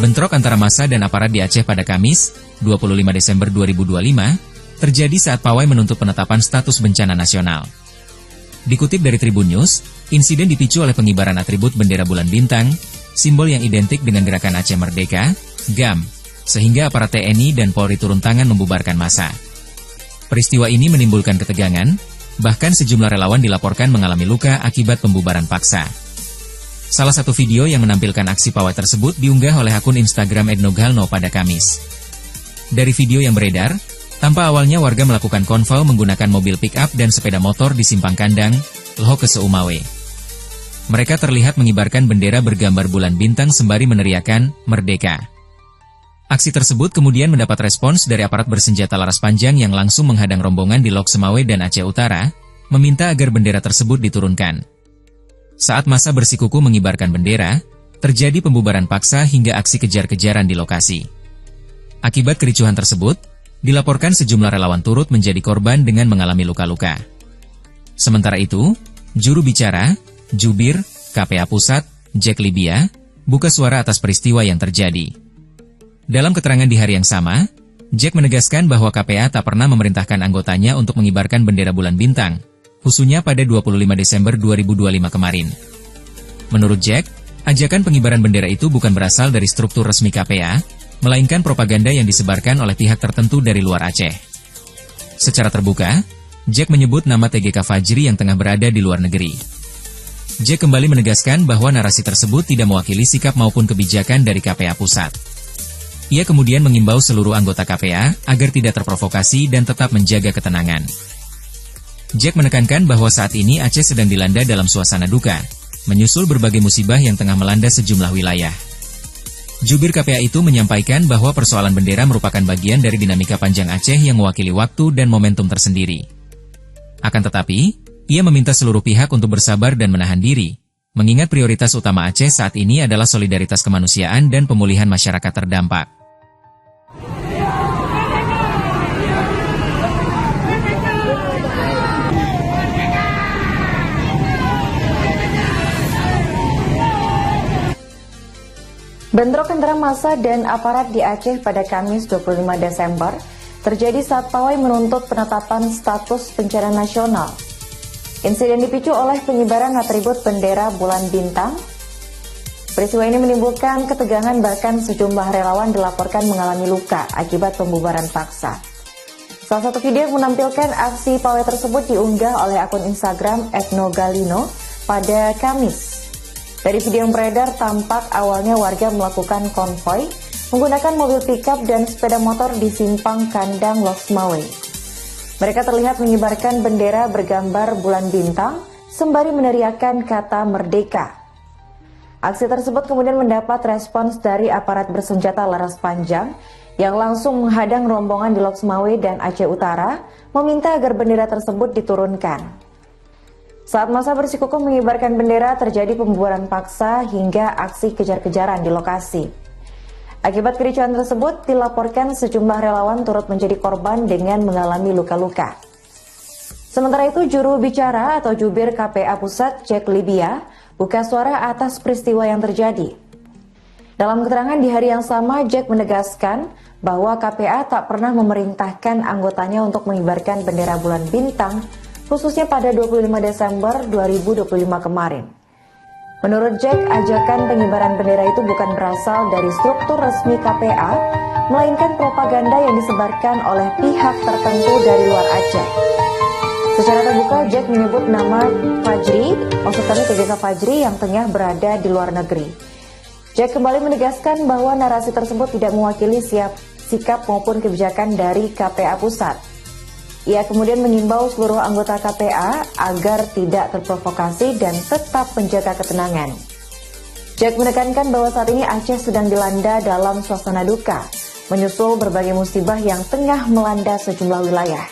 Bentrok antara massa dan aparat di Aceh pada Kamis, 25 Desember 2025, terjadi saat pawai menuntut penetapan status bencana nasional. Dikutip dari Tribun News, insiden dipicu oleh pengibaran atribut bendera bulan bintang, simbol yang identik dengan gerakan Aceh Merdeka, GAM, sehingga aparat TNI dan Polri turun tangan membubarkan massa. Peristiwa ini menimbulkan ketegangan, bahkan sejumlah relawan dilaporkan mengalami luka akibat pembubaran paksa. Salah satu video yang menampilkan aksi pawai tersebut diunggah oleh akun Instagram @nogalno pada Kamis. Dari video yang beredar, tampak awalnya warga melakukan konvoi menggunakan mobil pick-up dan sepeda motor di Simpang Kandang, Lhoke Seumawe. Mereka terlihat mengibarkan bendera bergambar bulan bintang sembari meneriakan, Merdeka. Aksi tersebut kemudian mendapat respons dari aparat bersenjata laras panjang yang langsung menghadang rombongan di Lhoke Seumawe dan Aceh Utara, meminta agar bendera tersebut diturunkan. Saat massa bersikukuh mengibarkan bendera, terjadi pembubaran paksa hingga aksi kejar-kejaran di lokasi. Akibat kericuhan tersebut, dilaporkan sejumlah relawan turut menjadi korban dengan mengalami luka-luka. Sementara itu, juru bicara, Jubir, KPA Pusat, Jack Libya, buka suara atas peristiwa yang terjadi. Dalam keterangan di hari yang sama, Jack menegaskan bahwa KPA tak pernah memerintahkan anggotanya untuk mengibarkan bendera bulan bintang, khususnya pada 25 Desember 2025 kemarin. Menurut Jack, ajakan pengibaran bendera itu bukan berasal dari struktur resmi KPA, melainkan propaganda yang disebarkan oleh pihak tertentu dari luar Aceh. Secara terbuka, Jack menyebut nama TGK Fajri yang tengah berada di luar negeri. Jack kembali menegaskan bahwa narasi tersebut tidak mewakili sikap maupun kebijakan dari KPA Pusat. Ia kemudian mengimbau seluruh anggota KPA agar tidak terprovokasi dan tetap menjaga ketenangan. Jack menekankan bahwa saat ini Aceh sedang dilanda dalam suasana duka, menyusul berbagai musibah yang tengah melanda sejumlah wilayah. Jubir KPA itu menyampaikan bahwa persoalan bendera merupakan bagian dari dinamika panjang Aceh yang mewakili waktu dan momentum tersendiri. Akan tetapi, ia meminta seluruh pihak untuk bersabar dan menahan diri, mengingat prioritas utama Aceh saat ini adalah solidaritas kemanusiaan dan pemulihan masyarakat terdampak. Bentrok antara massa dan aparat di Aceh pada Kamis 25 Desember terjadi saat pawai menuntut penetapan status bencana nasional. Insiden dipicu oleh pengibaran atribut bendera bulan bintang. Peristiwa ini menimbulkan ketegangan, bahkan sejumlah relawan dilaporkan mengalami luka akibat pembubaran paksa. Salah satu video yang menampilkan aksi pawai tersebut diunggah oleh akun Instagram @nogalino pada Kamis. Dari video yang beredar, tampak awalnya warga melakukan konvoi menggunakan mobil pickup dan sepeda motor di Simpang Kandang Lhoke Seumawe. Mereka terlihat mengibarkan bendera bergambar bulan bintang sembari meneriakkan kata Merdeka. Aksi tersebut kemudian mendapat respons dari aparat bersenjata laras panjang yang langsung menghadang rombongan di Lhoke Seumawe dan Aceh Utara, meminta agar bendera tersebut diturunkan. Saat massa bersikukuh mengibarkan bendera, terjadi pembubaran paksa hingga aksi kejar-kejaran di lokasi. Akibat kericuhan tersebut, dilaporkan sejumlah relawan turut menjadi korban dengan mengalami luka-luka. Sementara itu, juru bicara atau jubir KPA Pusat, Jack Libya, buka suara atas peristiwa yang terjadi. Dalam keterangan di hari yang sama, Jack menegaskan bahwa KPA tak pernah memerintahkan anggotanya untuk mengibarkan bendera bulan bintang, khususnya pada 25 Desember 2025 kemarin. Menurut Jack, ajakan pengibaran bendera itu bukan berasal dari struktur resmi KPA, melainkan propaganda yang disebarkan oleh pihak tertentu dari luar Aceh. Secara terbuka, Jack menyebut nama Fajri, maksud kami TGK Fajri yang tengah berada di luar negeri. Jack kembali menegaskan bahwa narasi tersebut tidak mewakili sikap maupun kebijakan dari KPA Pusat. Ia kemudian mengimbau seluruh anggota KPA agar tidak terprovokasi dan tetap menjaga ketenangan. Jack menekankan bahwa saat ini Aceh sedang dilanda dalam suasana duka, menyusul berbagai musibah yang tengah melanda sejumlah wilayah.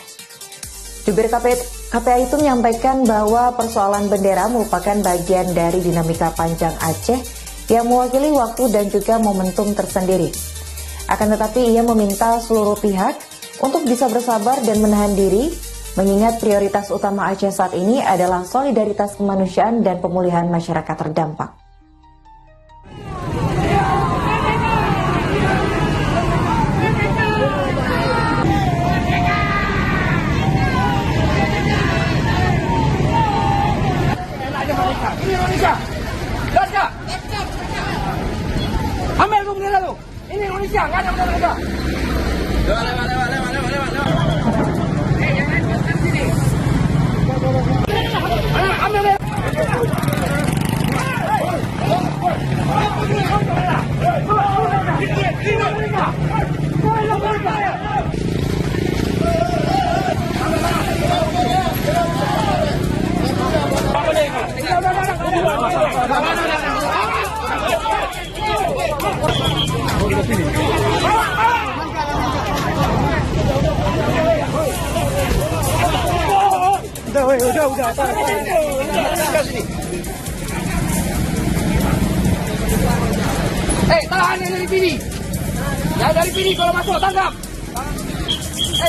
Jubir KPA itu menyampaikan bahwa persoalan bendera merupakan bagian dari dinamika panjang Aceh yang mewakili waktu dan juga momentum tersendiri. Akan tetapi ia meminta seluruh pihak untuk bisa bersabar dan menahan diri, mengingat prioritas utama Aceh saat ini adalah solidaritas kemanusiaan dan pemulihan masyarakat terdampak. lu. Ini Indonesia, nggak ada bendera. Lewat. Jangan ke sini. Ambil deh. Udah. Sini. Tahan yang dari sini. Yang dari sini kalau masuk tangkap.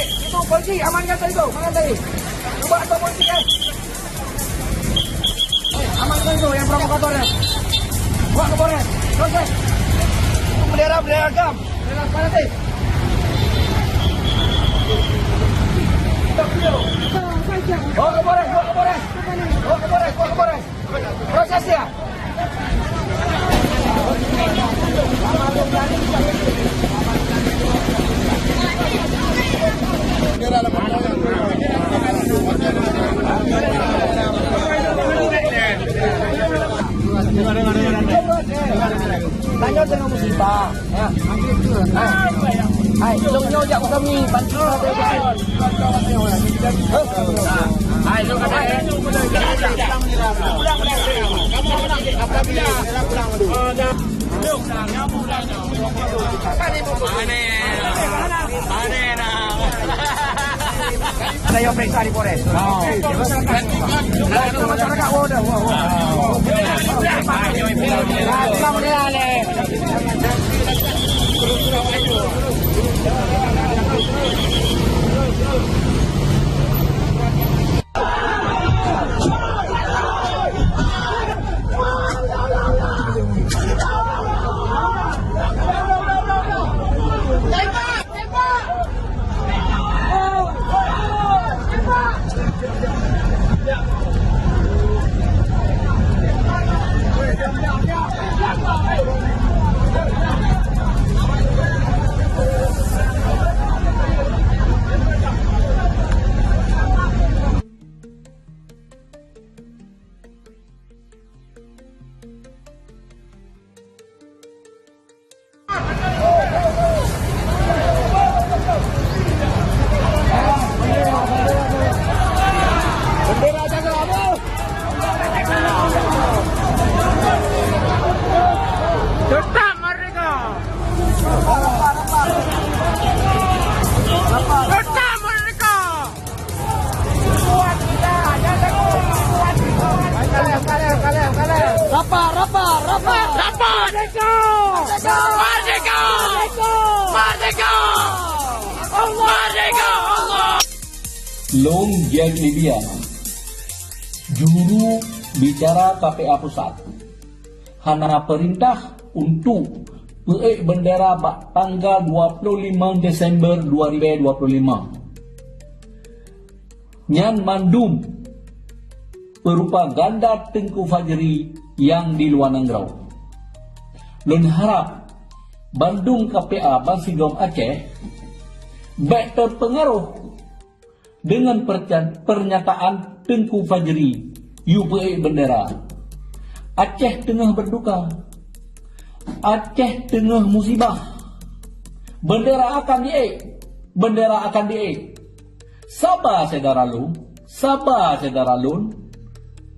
Itu polisi amankan tadi tu. Mana tadi? Cuba atau polisi amankan itu yang provokatornya. Buat ke Polres. Proses. Bendera agam. Bendera fanatik. Bawa ke Polres. Proses ya. Tanya dengan musibah. Ya. Hai, tolong jak kami bantu Hai, lu kata ada yang periksa di Polres. Masyarakat wadah. Long Jack Libya, juru bicara KPA Pusat, hana perintah untuk peik bendera tanggal 25 Desember 2025. Nyan mandum propaganda Tengku Fajri yang di luar Nangrau. Lun harap Bandung KPA Bansigom Aceh baik terpengaruh dengan pernyataan Tengku Fajri UPA bendera. Aceh tengah berduka, Aceh tengah musibah, bendera akan diek. Sabar saudara lun,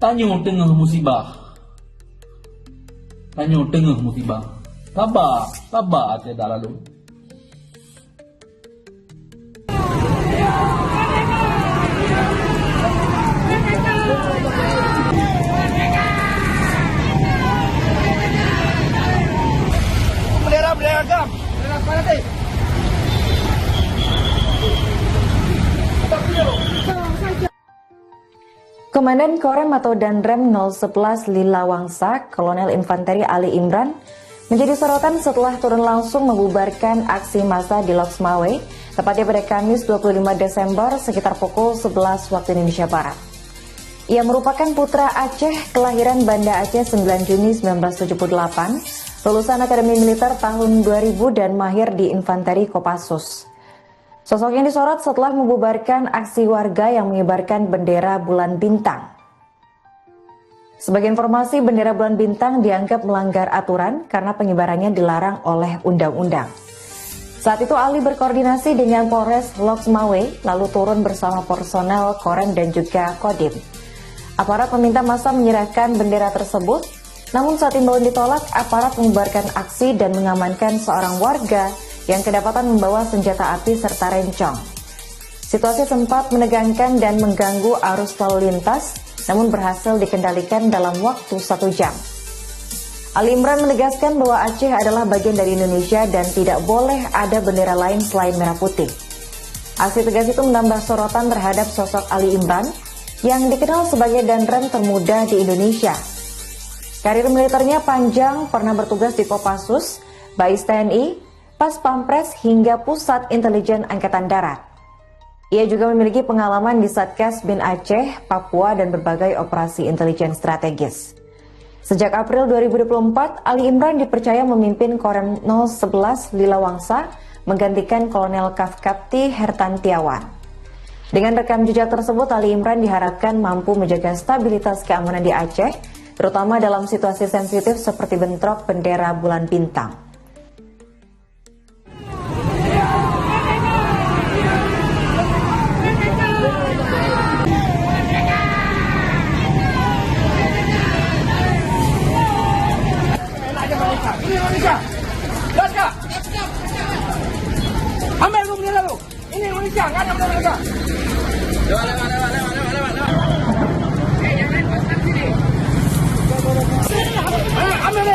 tanyo tengah musibah, sabar saudara lun. Bendera agam, bendera fanatik. Komandan Korem atau Danrem 011 Lila Wangsa, Kolonel Infanteri Ali Imran, menjadi sorotan setelah turun langsung membubarkan aksi massa di Loksmawe, tepatnya pada Kamis 25 Desember sekitar pukul 11 waktu Indonesia Barat. Ia merupakan putra Aceh kelahiran Banda Aceh 9 Juni 1978, lulusan Akademi Militer tahun 2000 dan mahir di Infanteri Kopassus. Sosok yang disorot setelah membubarkan aksi warga yang mengibarkan bendera bulan bintang. Sebagai informasi, bendera bulan bintang dianggap melanggar aturan karena pengibarannya dilarang oleh undang-undang. Saat itu Ali berkoordinasi dengan Polres Lok Sumawe, lalu turun bersama personel Korem dan juga Kodim. Aparat meminta massa menyerahkan bendera tersebut, namun saat imbauan ditolak, aparat membubarkan aksi dan mengamankan seorang warga yang kedapatan membawa senjata api serta rencong. Situasi sempat menegangkan dan mengganggu arus lalu lintas, namun berhasil dikendalikan dalam waktu 1 jam. Ali Imran menegaskan bahwa Aceh adalah bagian dari Indonesia dan tidak boleh ada bendera lain selain merah putih. Aksi tegas itu menambah sorotan terhadap sosok Ali Imran yang dikenal sebagai danrem termuda di Indonesia. Karir militernya panjang, pernah bertugas di Kopassus, Bais TNI, Pas Pampres hingga Pusat Intelijen Angkatan Darat. Ia juga memiliki pengalaman di Satgas Bin Aceh, Papua, dan berbagai operasi intelijen strategis. Sejak April 2024, Ali Imran dipercaya memimpin Korem 011 Lila Wangsa, menggantikan Kolonel Kafkapti Hertantiawan. Dengan rekam jejak tersebut, Ali Imran diharapkan mampu menjaga stabilitas keamanan di Aceh, terutama dalam situasi sensitif seperti bentrok bendera bulan bintang. Indonesia. Gas kak. Ambil lu bendera lu. Ini Indonesia, nggak ada bendera mereka. Lewat. Jangan pasang sini. Ambil.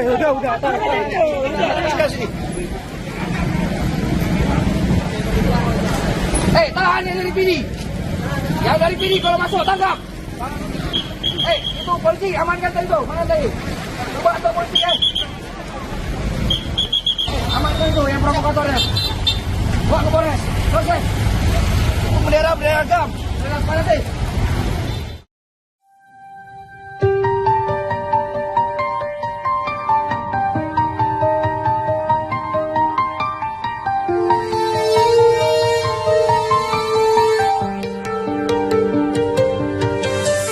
Udah. Tahan yang dari PD. Yang dari PD kalau masuk tangkap. Itu polisi, amankan tadi tu. Mana tadi? Cuba atau polisi amankan itu yang provokatornya. Bawa ke Polres. Proses. Itu bendera agam. Bendera separatis.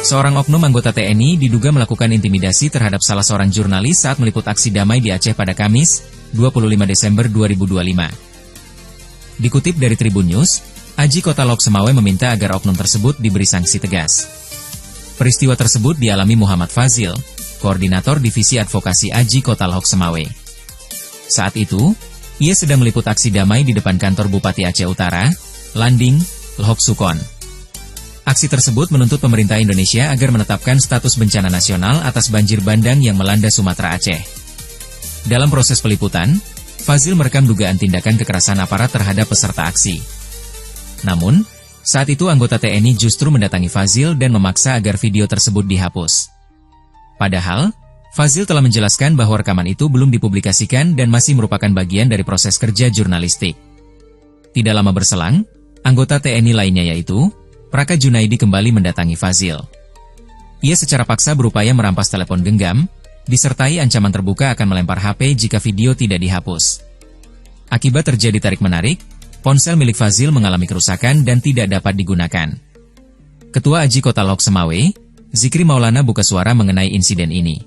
Seorang oknum anggota TNI diduga melakukan intimidasi terhadap salah seorang jurnalis saat meliput aksi damai di Aceh pada Kamis, 25 Desember 2025. Dikutip dari Tribun News, Aji Kota Lok Sumawe meminta agar oknum tersebut diberi sanksi tegas. Peristiwa tersebut dialami Muhammad Fazil, Koordinator Divisi Advokasi Aji Kota Lok Sumawe. Saat itu, ia sedang meliput aksi damai di depan kantor Bupati Aceh Utara, Landing, Lok Sukon. Aksi tersebut menuntut pemerintah Indonesia agar menetapkan status bencana nasional atas banjir bandang yang melanda Sumatera Aceh. Dalam proses peliputan, Fazil merekam dugaan tindakan kekerasan aparat terhadap peserta aksi. Namun, saat itu anggota TNI justru mendatangi Fazil dan memaksa agar video tersebut dihapus. Padahal, Fazil telah menjelaskan bahwa rekaman itu belum dipublikasikan dan masih merupakan bagian dari proses kerja jurnalistik. Tidak lama berselang, anggota TNI lainnya yaitu Praka Junaidi kembali mendatangi Fazil. Ia secara paksa berupaya merampas telepon genggam, disertai ancaman terbuka akan melempar HP jika video tidak dihapus. Akibat terjadi tarik-menarik, ponsel milik Fazil mengalami kerusakan dan tidak dapat digunakan. Ketua Aji Kota Lok Sumawe, Zikri Maulana buka suara mengenai insiden ini.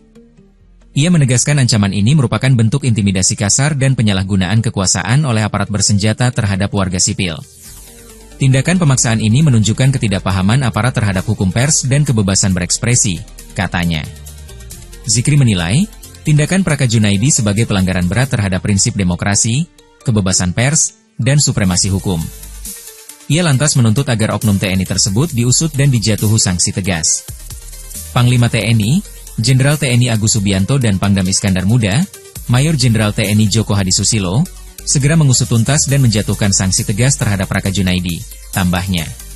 Ia menegaskan ancaman ini merupakan bentuk intimidasi kasar dan penyalahgunaan kekuasaan oleh aparat bersenjata terhadap warga sipil. Tindakan pemaksaan ini menunjukkan ketidakpahaman aparat terhadap hukum pers dan kebebasan berekspresi, katanya. Zikri menilai, tindakan Praka Junaidi sebagai pelanggaran berat terhadap prinsip demokrasi, kebebasan pers, dan supremasi hukum. Ia lantas menuntut agar oknum TNI tersebut diusut dan dijatuhi sanksi tegas. Panglima TNI, Jenderal TNI Agus Subianto dan Pangdam Iskandar Muda, Mayor Jenderal TNI Joko Hadi Susilo, segera mengusut tuntas dan menjatuhkan sanksi tegas terhadap Raka Junaidi, tambahnya.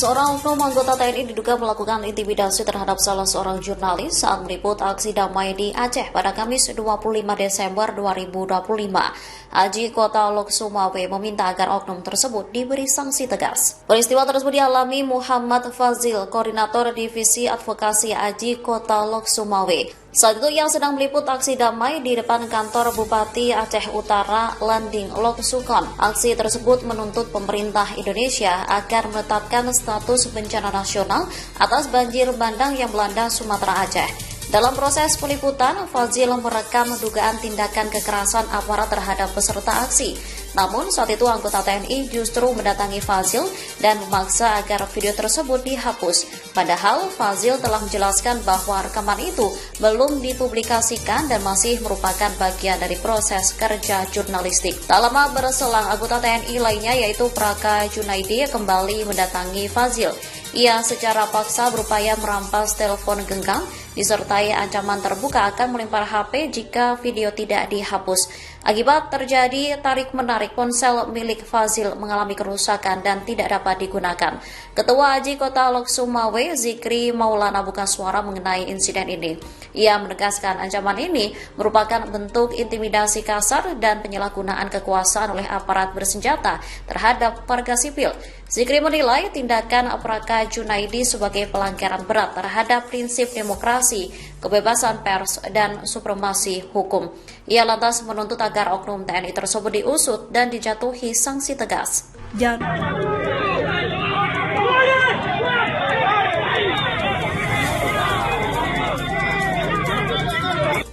Seorang oknum anggota TNI diduga melakukan intimidasi terhadap salah seorang jurnalis saat meliput aksi damai di Aceh pada Kamis 25 Desember 2025. Aji Kota Lok Sumawe meminta agar oknum tersebut diberi sanksi tegas. Peristiwa tersebut dialami Muhammad Fazil, Koordinator Divisi Advokasi Aji Kota Lok Sumawe. Saat itu ia sedang meliput aksi damai di depan kantor Bupati Aceh Utara Landing Lok Sukon. Aksi tersebut menuntut pemerintah Indonesia agar menetapkan status bencana nasional atas banjir bandang yang melanda Sumatera Aceh. Dalam proses peliputan, Fazil merekam dugaan tindakan kekerasan aparat terhadap peserta aksi. Namun saat itu anggota TNI justru mendatangi Fazil dan memaksa agar video tersebut dihapus. Padahal Fazil telah menjelaskan bahwa rekaman itu belum dipublikasikan dan masih merupakan bagian dari proses kerja jurnalistik. Tak lama berselang, anggota TNI lainnya yaitu Raka Junaidi kembali mendatangi Fazil. Ia secara paksa berupaya merampas telepon genggam, disertai ancaman terbuka akan melempar HP jika video tidak dihapus. Akibat terjadi tarik-menarik, ponsel milik Fazil mengalami kerusakan dan tidak dapat digunakan. Ketua Aji Kota Lok Sumawe, Zikri Maulana buka suara mengenai insiden ini. Ia menegaskan ancaman ini merupakan bentuk intimidasi kasar dan penyalahgunaan kekuasaan oleh aparat bersenjata terhadap warga sipil. Zikri menilai tindakan Raka Junaidi sebagai pelanggaran berat terhadap prinsip demokrasi, kebebasan pers, dan supremasi hukum. Ia lantas menuntut agar oknum TNI tersebut diusut dan dijatuhi sanksi tegas.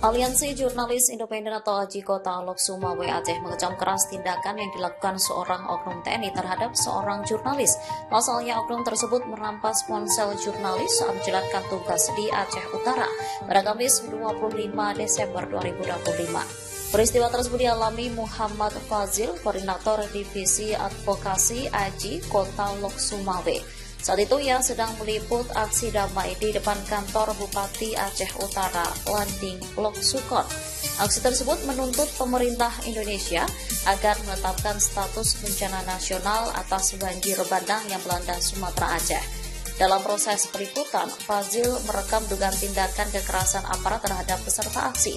Aliansi Jurnalis Independen atau Aji Kota Lok Sumawe Aceh mengecam keras tindakan yang dilakukan seorang oknum TNI terhadap seorang jurnalis. Pasalnya oknum tersebut merampas ponsel jurnalis saat menjalankan tugas di Aceh Utara pada Kamis 25 Desember 2025. Peristiwa tersebut dialami Muhammad Fazil, Koordinator Divisi Advokasi Aji Kota Lok Sumawe. Saat itu ia sedang meliput aksi damai di depan kantor Bupati Aceh Utara Landing Lok Sukon. Aksi tersebut menuntut pemerintah Indonesia agar menetapkan status bencana nasional atas banjir bandang yang melanda Sumatera Aceh. Dalam proses peliputan, Fazil merekam dugaan tindakan kekerasan aparat terhadap peserta aksi.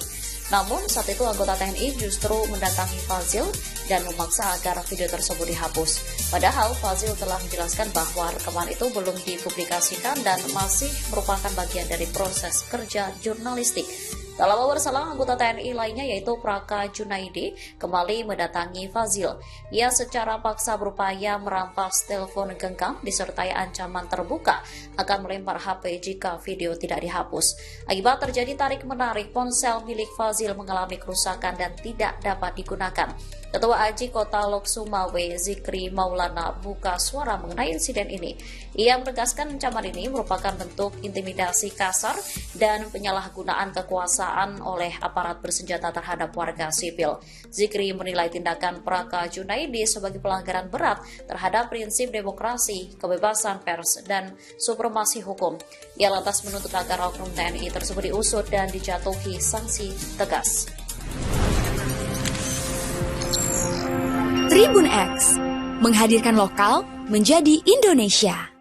Namun saat itu anggota TNI justru mendatangi Fazil dan memaksa agar video tersebut dihapus. Padahal Fazil telah menjelaskan bahwa rekaman itu belum dipublikasikan dan masih merupakan bagian dari proses kerja jurnalistik. Tak lama berselang, anggota TNI lainnya yaitu Raka Junaidi kembali mendatangi Fazil. Ia secara paksa berupaya merampas telepon genggam disertai ancaman terbuka akan melempar HP jika video tidak dihapus. Akibat terjadi tarik-menarik, ponsel milik Fazil mengalami kerusakan dan tidak dapat digunakan. Ketua Aji Kota Lok Sumawe, Zikri Maulana buka suara mengenai insiden ini. Ia menegaskan ancaman ini merupakan bentuk intimidasi kasar dan penyalahgunaan kekuasaan oleh aparat bersenjata terhadap warga sipil. Zikri menilai tindakan Raka Junaidi sebagai pelanggaran berat terhadap prinsip demokrasi, kebebasan pers, dan supremasi hukum. Ia lantas menuntut agar oknum TNI tersebut diusut dan dijatuhi sanksi tegas. Tribun X menghadirkan lokal menjadi Indonesia.